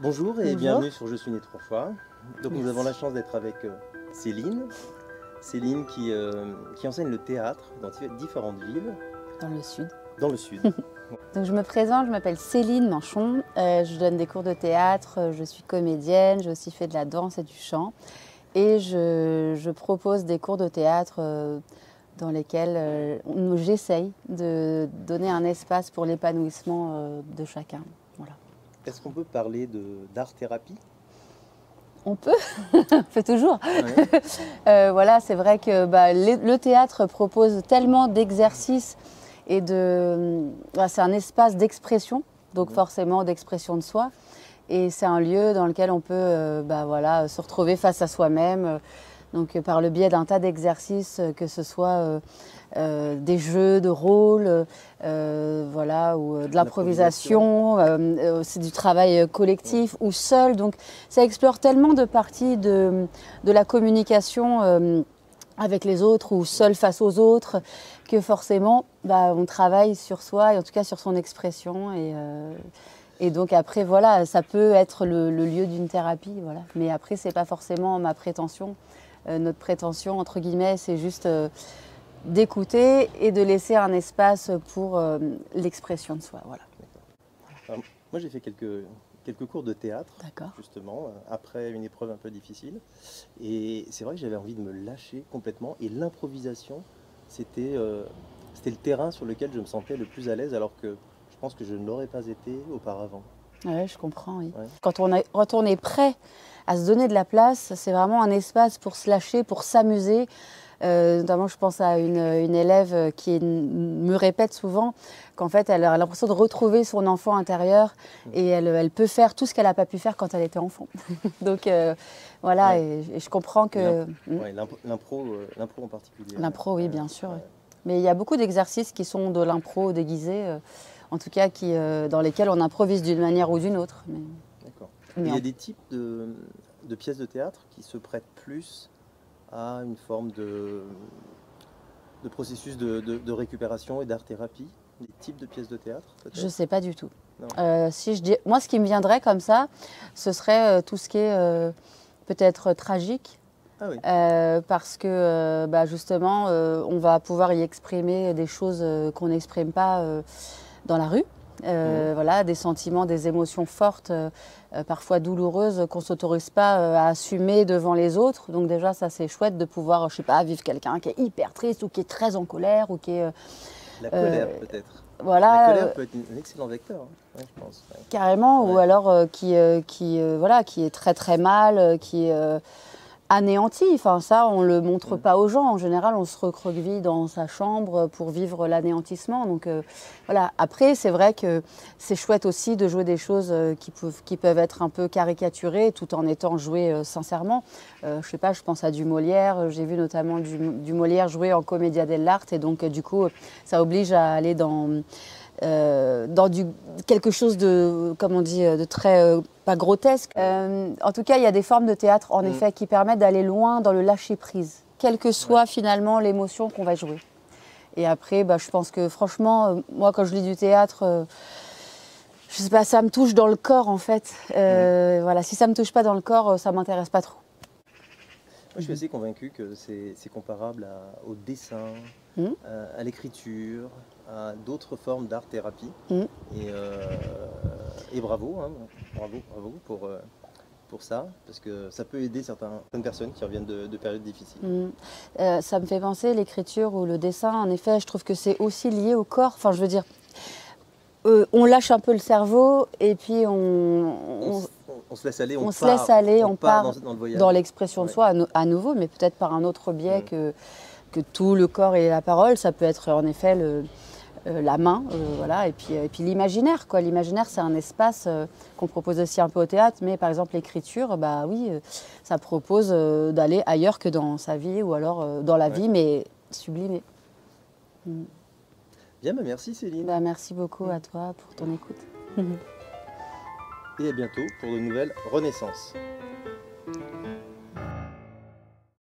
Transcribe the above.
Bonjour et Bonjour. bienvenue sur Je suis né 3 fois. Donc nous avons la chance d'être avec Céline. Céline qui enseigne le théâtre dans différentes villes Dans le sud. dans le sud. Donc je me présente, je m'appelle Céline Manchon, je donne des cours de théâtre, je suis comédienne, j'ai aussi fait de la danse et du chant. Et je propose des cours de théâtre dans lesquels j'essaye de donner un espace pour l'épanouissement de chacun. Voilà. Est-ce qu'on peut parler d'art-thérapie? On peut, on peut toujours. Ouais. Voilà, c'est vrai que le théâtre propose tellement d'exercices et c'est un espace d'expression, donc forcément d'expression de soi. Et c'est un lieu dans lequel on peut voilà, se retrouver face à soi-même, donc par le biais d'un tas d'exercices, que ce soit des jeux de rôle, voilà, ou de l'improvisation, c'est du travail collectif ou seul. Donc ça explore tellement de parties de la communication avec les autres ou seul face aux autres, que forcément on travaille sur soi et en tout cas sur son expression. Et donc après, voilà, ça peut être le lieu d'une thérapie, voilà. Mais après, c'est pas forcément ma prétention. Notre prétention, entre guillemets, c'est juste d'écouter et de laisser un espace pour l'expression de soi, voilà. Alors, moi j'ai fait quelques cours de théâtre, justement, après une épreuve un peu difficile. Et c'est vrai que j'avais envie de me lâcher complètement. Et l'improvisation, c'était le terrain sur lequel je me sentais le plus à l'aise, alors que je pense que je ne l'aurais pas été auparavant. Oui, je comprends, oui. Ouais. Quand on est prêt à se donner de la place, c'est vraiment un espace pour se lâcher, pour s'amuser. Notamment, je pense à une élève qui me répète souvent qu'en fait, elle a l'impression de retrouver son enfant intérieur et elle peut faire tout ce qu'elle n'a pas pu faire quand elle était enfant. Donc voilà, Ouais. et je comprends que... Ouais, l'impro en particulier. L'impro, oui, bien sûr. Ouais. Mais il y a beaucoup d'exercices qui sont de l'impro déguisé, en tout cas dans lesquels on improvise d'une manière ou d'une autre. D'accord. Il y a des types de pièces de théâtre qui se prêtent plus à une forme de processus de récupération et d'art-thérapie, des types de pièces de théâtre? Je ne sais pas du tout. Si je dis, moi, ce qui me viendrait comme ça, ce serait tout ce qui est peut-être tragique. Ah oui. Parce que justement, on va pouvoir y exprimer des choses qu'on n'exprime pas dans la rue. Voilà, des sentiments, des émotions fortes, parfois douloureuses, qu'on ne s'autorise pas à assumer devant les autres. Donc déjà, ça c'est chouette de pouvoir, je sais pas, vivre quelqu'un qui est hyper triste ou qui est très en colère ou qui est... La colère peut-être. Voilà, la colère peut être un excellent vecteur, hein, je pense. Ouais. Carrément, ou alors qui est très très mal, qui est anéanti. Enfin, ça, on ne le montre pas aux gens. En général, on se recroqueville dans sa chambre pour vivre l'anéantissement. Donc voilà. Après, c'est vrai que c'est chouette aussi de jouer des choses qui peuvent être un peu caricaturées tout en étant jouées sincèrement. Je sais pas, je pense à du Molière. J'ai vu notamment du Molière joué en commedia dell'arte. Et donc, du coup, ça oblige à aller dans quelque chose de, comme on dit, de très, pas grotesque. En tout cas, il y a des formes de théâtre, en effet, qui permettent d'aller loin dans le lâcher-prise, quelle que soit finalement l'émotion qu'on va jouer. Et après, je pense que franchement, moi, quand je lis du théâtre, je sais pas, ça me touche dans le corps, en fait. Voilà, si ça me touche pas dans le corps, ça m'intéresse pas trop. Moi, je suis assez convaincu que c'est comparable au dessin, à l'écriture, à d'autres formes d'art-thérapie. Et bravo, hein, bravo pour ça, parce que ça peut aider certaines personnes qui reviennent de périodes difficiles. Ça me fait penser, l'écriture ou le dessin, en effet, je trouve que c'est aussi lié au corps. Enfin, je veux dire, on lâche un peu le cerveau et puis on se laisse aller, on part dans le voyage. Dans l'expression de soi à nouveau, mais peut-être par un autre biais que tout le corps et la parole. Ça peut être en effet la main, voilà, et puis l'imaginaire, quoi. L'imaginaire, c'est un espace qu'on propose aussi un peu au théâtre, mais par exemple l'écriture, oui, ça propose d'aller ailleurs que dans sa vie ou alors dans la vie, mais sublimée. Bien, merci Céline. Merci beaucoup à toi pour ton écoute. Et à bientôt pour de nouvelles renaissances.